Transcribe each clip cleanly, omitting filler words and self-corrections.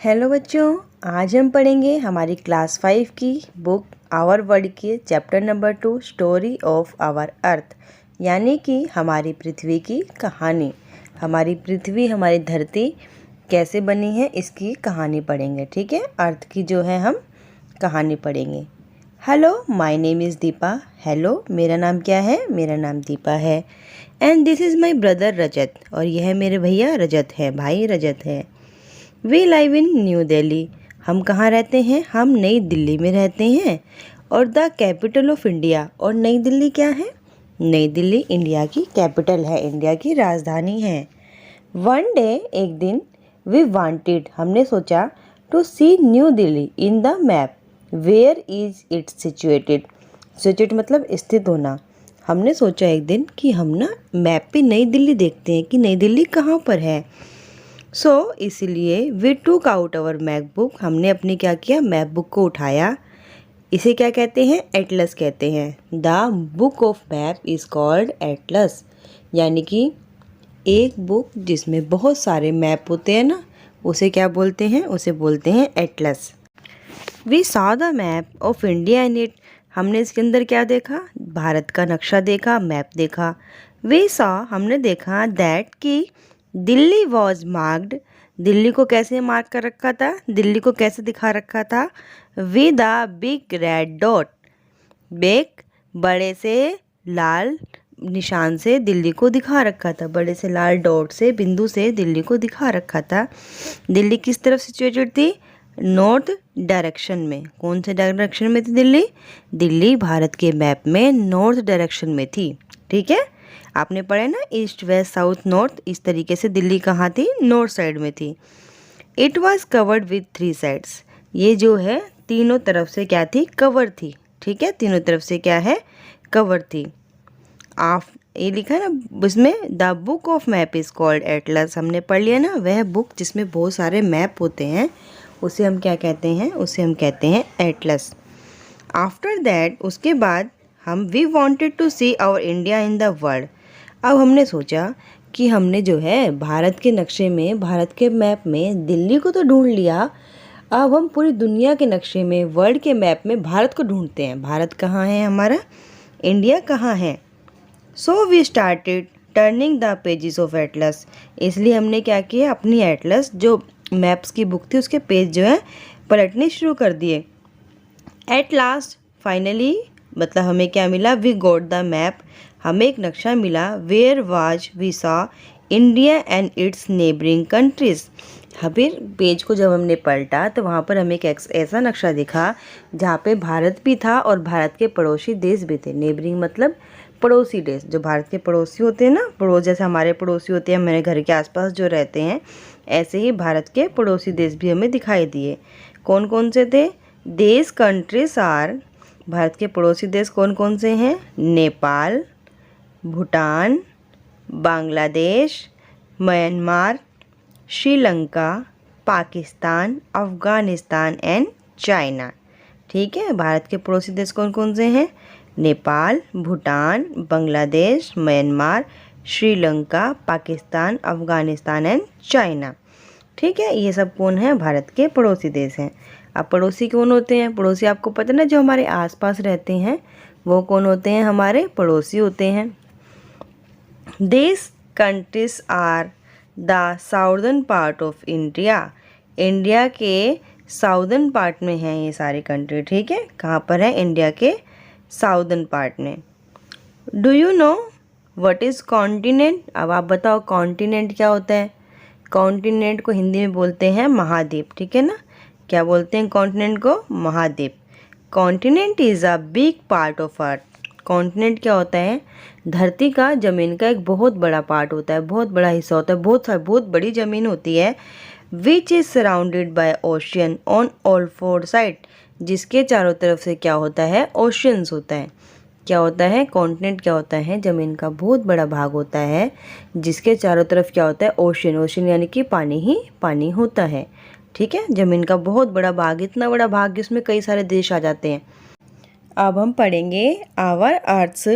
Hello बच्चों, आज हम पढ़ेंगे हमारी क्लास 5 की बुक आवर वर्ल्ड के chapter number 2 story of our earth, यानी कि हमारी पृथ्वी की कहानी। हमारी पृथ्वी, हमारी धरती कैसे बनी है इसकी कहानी पढ़ेंगे। ठीक है, अर्थ की जो है हम कहानी पढ़ेंगे। Hello, my name is Deepa. Hello, मेरा नाम क्या है? मेरा नाम दीपा है। And this is my brother Rajat, और यह मेरे भैया रजत है, भाई रजत है। We live in New Delhi. हम कहाँ रहते हैं? हम नई दिल्ली में रहते हैं। और द कैपिटल ऑफ इंडिया, और नई दिल्ली क्या है? नई दिल्ली इंडिया की कैपिटल है, इंडिया की राजधानी है। वन डे, एक दिन, वी वांटेड, हमने सोचा, to see New Delhi in the map. Where is it situated? Situate मतलब स्थित होना। हमने सोचा एक दिन कि हम ना मैप पे नई दिल्ली देखते हैं कि नई दिल्ली कहाँ पर है। इसलिए वी टूक आउट अवर मैप बुक, हमने अपनी क्या किया, मैप बुक को उठाया। इसे क्या कहते हैं? एटलस कहते हैं। The book of map is called Atlas, यानी कि एक बुक जिसमें बहुत सारे मैप होते हैं ना, उसे क्या बोलते हैं? उसे बोलते हैं atlas. We saw the map of India in it, हमने इसके अंदर क्या देखा? भारत का नक्शा देखा, मैप देखा। वी सॉ, हमने देखा, दैट कि दिल्ली वॉज मार्क्ड, दिल्ली को कैसे मार्क कर रखा था? दिल्ली को कैसे दिखा रखा था? With a big red dot, big बड़े से लाल निशान से दिल्ली को दिखा रखा था, बड़े से लाल डॉट से, बिंदु से दिल्ली को दिखा रखा था। दिल्ली किस तरफ सिचुएटेड थी? नॉर्थ डायरेक्शन में। कौन से डायरेक्शन में थी दिल्ली? दिल्ली भारत के मैप में नॉर्थ डायरेक्शन में थी। ठीक है, आपने पढ़ा ना, ईस्ट वेस्ट साउथ नॉर्थ, इस तरीके से दिल्ली कहाँ थी? नॉर्थ साइड में थी। It was covered with 3 sides, ये जो है तीनों तरफ से क्या थी? कवर थी। ठीक है, तीनों तरफ से क्या है? कवर थी। आप ये लिखा है ना उसमें, the book of map is called Atlas, हमने पढ़ लिया ना, वह बुक जिसमें बहुत सारे मैप होते हैं उसे हम क्या कहते हैं? उसे हम कहते हैं एटलस। आफ्टर दैट, उसके बाद हम we wanted to see our India in the world, अब हमने सोचा कि हमने जो है भारत के नक्शे में, भारत के मैप में दिल्ली को तो ढूंढ लिया, अब हम पूरी दुनिया के नक्शे में, वर्ल्ड के मैप में भारत को ढूंढते हैं। भारत कहाँ है हमारा? इंडिया कहाँ है? So we started turning the pages of atlas, इसलिए हमने क्या किया, अपनी एटलस जो मैप्स की बुक थी उसके पेज जो है पलटने शुरू कर दिए। एट लास्ट, फाइनली, मतलब हमें क्या मिला? वी गॉट द मैप, हमें एक नक्शा मिला। Where was we saw India and its neighbouring countries, फिर पेज को जब हमने पलटा तो वहाँ पर हमें एक ऐसा नक्शा दिखा जहाँ पे भारत भी था और भारत के पड़ोसी देश भी थे। नेबरिंग मतलब पड़ोसी देश, जो भारत के पड़ोसी होते हैं ना, पड़ोस जैसे हमारे पड़ोसी होते हैं, हमारे घर के आसपास जो रहते हैं, ऐसे ही भारत के पड़ोसी देश भी हमें दिखाई दिए। कौन कौन से थे? देश कंट्रीज आर, भारत के पड़ोसी देश कौन कौन से हैं? Nepal, Bhutan, Bangladesh, Myanmar, Sri Lanka, Pakistan, Afghanistan and China. ठीक है, भारत के पड़ोसी देश कौन कौन से हैं? Nepal, Bhutan, Bangladesh, Myanmar, Sri Lanka, Pakistan, Afghanistan and China. ठीक है, ये सब कौन है? भारत के पड़ोसी देश हैं। अब पड़ोसी कौन होते हैं? पड़ोसी आपको पता है ना, जो हमारे आसपास रहते हैं वो कौन होते हैं? हमारे पड़ोसी होते हैं। This countries are the southern part of India, India के साउदर्न पार्ट में हैं ये सारी कंट्री। ठीक है, कहाँ पर है? इंडिया के साउदर्न पार्ट में। Do you know what is continent? अब आप बताओ कॉन्टिनेंट क्या होता है? कॉन्टिनेंट को हिंदी में बोलते हैं महाद्वीप। ठीक है ना, क्या बोलते हैं कॉन्टिनेंट को? महाद्वीप। Continent is a big part of earth, continent क्या होता है? धरती का, जमीन का एक बहुत बड़ा पार्ट होता है, बहुत बड़ा हिस्सा होता है, बहुत बड़ी ज़मीन होती है। Which is surrounded by ocean on all 4 side, जिसके चारों तरफ से क्या होता है? ओशियंस होता है। क्या होता है? कॉन्टिनेंट क्या होता है? ज़मीन का बहुत बड़ा भाग होता है जिसके चारों तरफ क्या होता है? ओशियन, ओशियन यानी कि पानी ही पानी होता है। ठीक है, ज़मीन का बहुत बड़ा भाग, इतना बड़ा भाग जिसमें कई सारे देश आ जाते हैं। अब हम पढ़ेंगे our earth's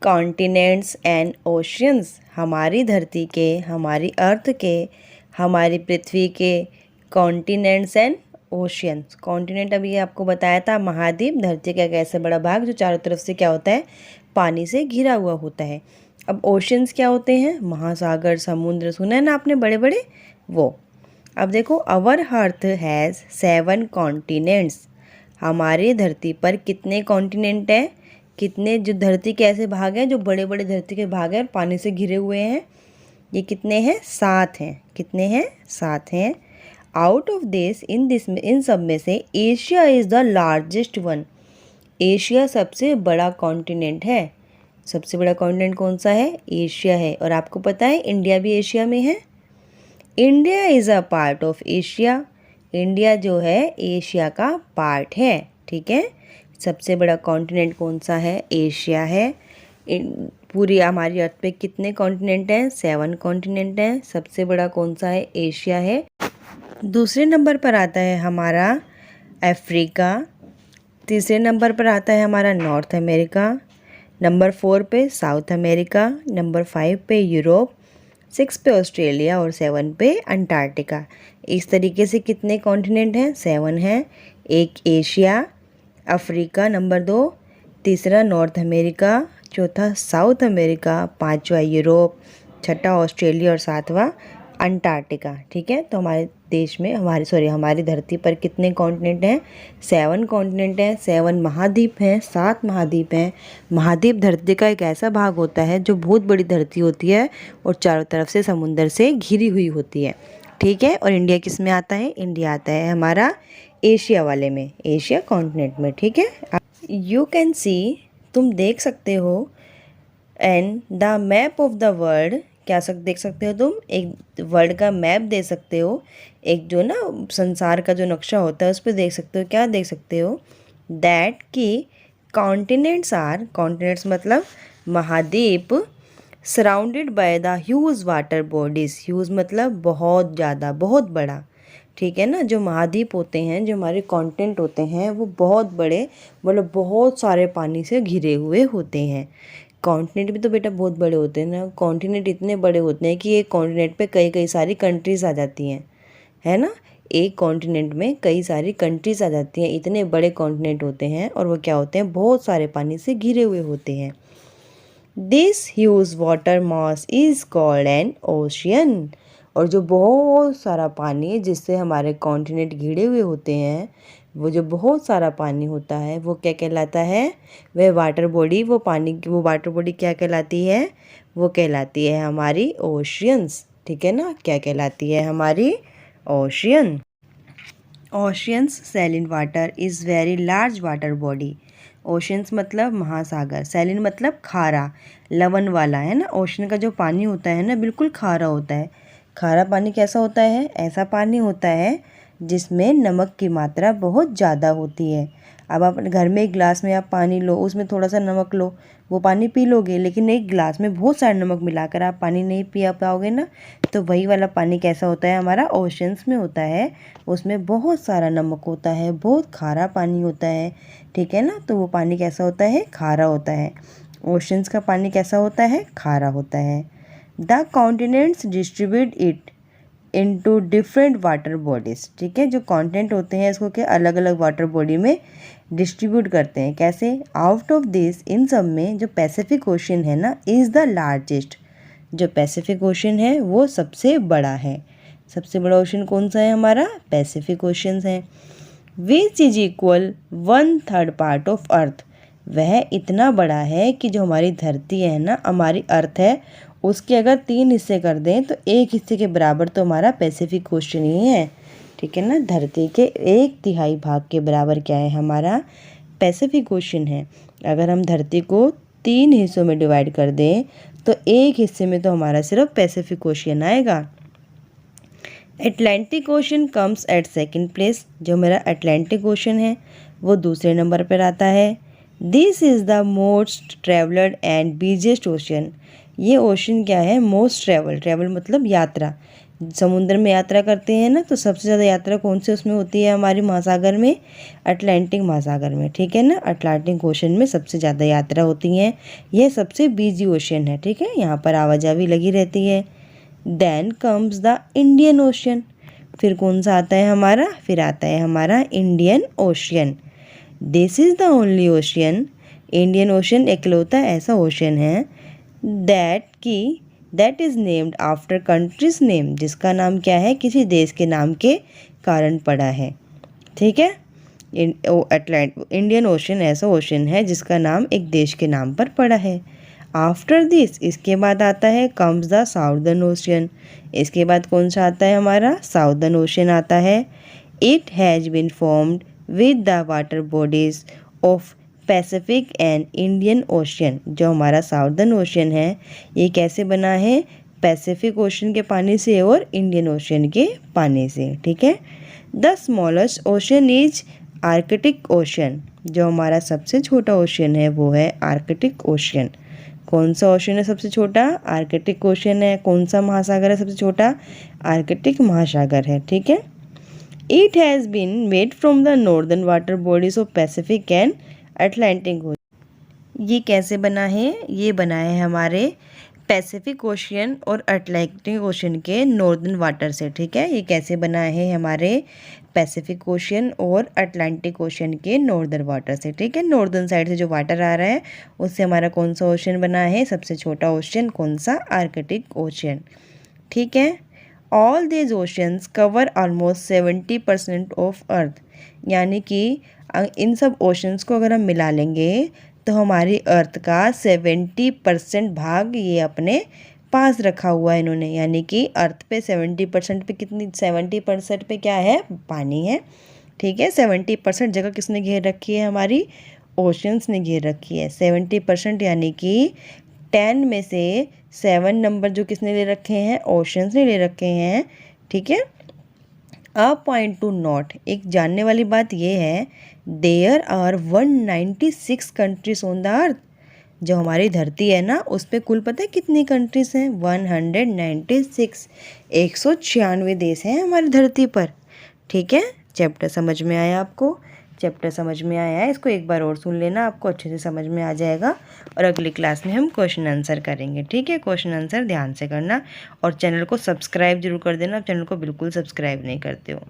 continents and oceans, हमारी धरती के, हमारी अर्थ के, हमारी पृथ्वी के कॉन्टिनेंट्स एंड ओशियंस। कॉन्टिनेंट अभी आपको बताया था, महाद्वीप, धरती का एक ऐसा बड़ा भाग जो चारों तरफ से क्या होता है, पानी से घिरा हुआ होता है। अब ओशियंस क्या होते हैं, महासागर, समुद्र, सुना है ना आपने, बड़े बड़े वो। अब देखो, अवर अर्थ हैज़ 7 कॉन्टिनेंट्स। हमारे धरती पर कितने कॉन्टिनेंट हैं, कितने जो धरती के ऐसे भाग हैं जो बड़े बड़े धरती के भाग हैं और पानी से घिरे हुए हैं, ये कितने हैं, 7 हैं। कितने हैं, 7 हैं। आउट ऑफ दिस, इन सब में से Asia is the largest one. Asia सबसे बड़ा कॉन्टिनेंट है। सबसे बड़ा कॉन्टिनेंट कौन सा है, एशिया है। और आपको पता है इंडिया भी एशिया में है। India is a part of Asia. India जो है एशिया का पार्ट है, ठीक है। सबसे बड़ा कॉन्टिनेंट कौन सा है, एशिया है। पूरी हमारी अर्थ पे कितने कॉन्टिनेंट हैं, 7 कॉन्टिनेंट हैं। सबसे बड़ा कौन सा है, एशिया है। दूसरे नंबर पर आता है हमारा अफ्रीका। तीसरे नंबर पर आता है हमारा नॉर्थ अमेरिका। नंबर 4 पे साउथ अमेरिका। नंबर 5 पे यूरोप। 6 पे ऑस्ट्रेलिया और 7 पे अंटार्कटिका। इस तरीके से कितने कॉन्टिनेंट हैं, 7 हैं। एक एशिया, अफ्रीका नंबर 2, तीसरा नॉर्थ अमेरिका, चौथा साउथ अमेरिका, पांचवा यूरोप, छठा ऑस्ट्रेलिया और सातवां अंटार्कटिका, ठीक है। तो हमारे देश में हमारी धरती पर कितने कॉन्टिनेंट हैं, 7 कॉन्टिनेंट हैं। 7 महाद्वीप हैं, 7 महाद्वीप हैं। महाद्वीप धरती का एक ऐसा भाग होता है जो बहुत बड़ी धरती होती है और चारों तरफ से समुंदर से घिरी हुई होती है, ठीक है। और इंडिया किस में आता है, इंडिया आता है हमारा एशिया वाले में, एशिया कॉन्टिनेंट में, ठीक है। यू कैन सी, तुम देख सकते हो, and the map of the world, क्या देख सकते हो तुम, एक वर्ल्ड का मैप देख सकते हो। एक जो ना संसार का जो नक्शा होता है उस पर देख सकते हो, क्या देख सकते हो, दैट कि कॉन्टिनेंट्स मतलब महाद्वीप, surrounded by the huge water bodies. Huge मतलब बहुत ज़्यादा, बहुत बड़ा, ठीक है ना। जो महाद्वीप होते हैं, जो हमारे कॉन्टिनेंट होते हैं, वो बहुत बड़े, मतलब बहुत सारे पानी से घिरे हुए होते हैं। कॉन्टिनेंट भी तो बेटा बहुत बड़े होते हैं ना। कॉन्टिनेंट इतने बड़े होते हैं कि एक कॉन्टिनेंट पे कई कई सारी कंट्रीज़ आ जाती हैं, है ना। एक कॉन्टिनेंट में कई सारी कंट्रीज़ आ जाती हैं, इतने बड़े कॉन्टिनेंट होते हैं। और वो क्या होते हैं, बहुत सारे पानी से घिरे हुए होते हैं। This huge water mass is called an ocean. और जो बहुत सारा पानी जिससे हमारे कॉन्टिनेंट घिरे हुए होते हैं, वो जो बहुत सारा पानी होता है वो क्या कहलाता है, वह वाटर बॉडी, वो वाटर बॉडी क्या कहलाती है, वो कहलाती है हमारी ओशियंस, ठीक है ना। क्या कहलाती है, हमारी ocean. Oceans saline water is very large water body. Oceans मतलब महासागर, सैलिन मतलब खारा, लवण वाला, है ना। ओशन का जो पानी होता है ना, बिल्कुल खारा होता है। खारा पानी कैसा होता है, ऐसा पानी होता है जिसमें नमक की मात्रा बहुत ज़्यादा होती है। अब आप घर में एक गिलास में आप पानी लो, उसमें थोड़ा सा नमक लो, वो पानी पी लोगे, लेकिन एक गिलास में बहुत सारा नमक मिलाकर आप पानी नहीं पी पाओगे ना। तो वही वाला पानी कैसा होता है, हमारा ओशंस में होता है। उसमें बहुत सारा नमक होता है, बहुत खारा पानी होता है, ठीक है ना। तो वो पानी कैसा होता है, खारा होता है। ओशंस का पानी कैसा होता है, खारा होता है। The continents distribute it into different water bodies, ठीक है। जो कॉन्टिनेंट होते हैं इसको क्या अलग अलग वाटर बॉडी में डिस्ट्रीब्यूट करते हैं, कैसे। आउट ऑफ दिस, इन सब में जो पैसिफिक ओशन है ना, इज़ द लार्जेस्ट। जो पैसिफिक ओशन है वो सबसे बड़ा है। सबसे बड़ा ओशन कौन सा है, हमारा पैसिफिक ओशन है। Which is equal 1/3 part of earth. वह इतना बड़ा है कि जो हमारी धरती है ना, हमारी अर्थ है, उसके अगर 3 हिस्से कर दें तो 1 हिस्से के बराबर तो हमारा पैसिफिक ओशन ही है, ठीक है ना। धरती के 1/3 भाग के बराबर क्या है, हमारा पैसिफिक ओशन है। अगर हम धरती को 3 हिस्सों में डिवाइड कर दें तो 1 हिस्से में तो हमारा सिर्फ पैसिफिक ओशन आएगा। Atlantic ocean comes at second place. जो मेरा अटलांटिक ओशन है वो दूसरे नंबर पर आता है। This is the most travelled and busiest ocean. ये ओशन क्या है, मोस्ट ट्रेवल मतलब यात्रा, समुद्र में यात्रा करते हैं ना, तो सबसे ज़्यादा यात्रा कौन से उसमें होती है, हमारी महासागर में, अटलांटिक महासागर में, ठीक है ना। अटलांटिक ओशन में सबसे ज़्यादा यात्रा होती हैं। यह सबसे बिजी ओशन है, ठीक है, यहाँ पर आवाजाही लगी रहती है। Then comes the Indian ocean. फिर कौन सा आता है हमारा, फिर आता है हमारा Indian ocean. This is the only ocean, Indian ocean एकलौता ऐसा ओशियन है that is named after countries name, जिसका नाम क्या है, किसी देश के नाम के कारण पड़ा है। ठीक है, इंडियन ओशियन ऐसा ओशियन है जिसका नाम एक देश के नाम पर पड़ा है। आफ्टर दिस, इसके बाद आता है कम्स द साउदर्न ओशियन। इसके बाद कौन सा आता है हमारा, साउदर्न ओशियन आता है। It has been formed with the water bodies of Pacific and Indian ocean. जो हमारा साउदर्न ओशियन है ये कैसे बना है, पैसिफिक ओशियन के पानी से और इंडियन ओशियन के पानी से। ठीक है, the smallest ocean is Arctic ocean. जो हमारा सबसे छोटा ओशियन है वो है आर्कटिक ओशियन। कौन सा ओशियन है सबसे छोटा, आर्कटिक ओशियन है। कौन सा महासागर है सबसे छोटा, आर्कटिक महासागर है। ठीक है, it has been made from the northern water bodies of Pacific and Atlantic ocean. ये कैसे बना है, ये बना है हमारे पैसिफिक ओशियन और अटलांटिक ओशियन के नॉर्दर्न वाटर से। ठीक है, ये कैसे बना है हमारे पैसिफिक ओशियन और अटलांटिक ओशियन के नॉर्दर्न वाटर से। ठीक है, नॉर्दर्न साइड से जो वाटर आ रहा है उससे हमारा कौन सा ओशियन बना है, सबसे छोटा ओशियन कौन सा, आर्कटिक ओशियन। ठीक है, all these oceans cover almost 70% of earth, यानी कि इन सब ओशंस को अगर हम मिला लेंगे तो हमारी अर्थ का 70% भाग ये अपने पास रखा हुआ है इन्होंने, यानी कि अर्थ पे 70% पे कितनी, 70% पे क्या है, पानी है। ठीक है, 70% जगह किसने घेर रखी है, हमारी ओशंस ने घेर रखी है। 70% यानी कि 10 में से 7 नंबर जो किसने ले रखे हैं, ओशंस ने ले रखे हैं। ठीक है, अ पॉइंट टू नोट, एक जानने वाली बात यह है, there are 196 countries on the earth. जो हमारी धरती है ना उस पर कुल पता है कितनी कंट्रीज हैं, 196, 196 देश हैं हमारी धरती पर। ठीक है, चैप्टर समझ में आया आपको, चैप्टर समझ में आया है, इसको एक बार और सुन लेना, आपको अच्छे से समझ में आ जाएगा। और अगली क्लास में हम क्वेश्चन आंसर करेंगे। ठीक है, क्वेश्चन आंसर ध्यान से करना और चैनल को सब्सक्राइब जरूर कर देना, चैनल को बिल्कुल सब्सक्राइब नहीं करते हो।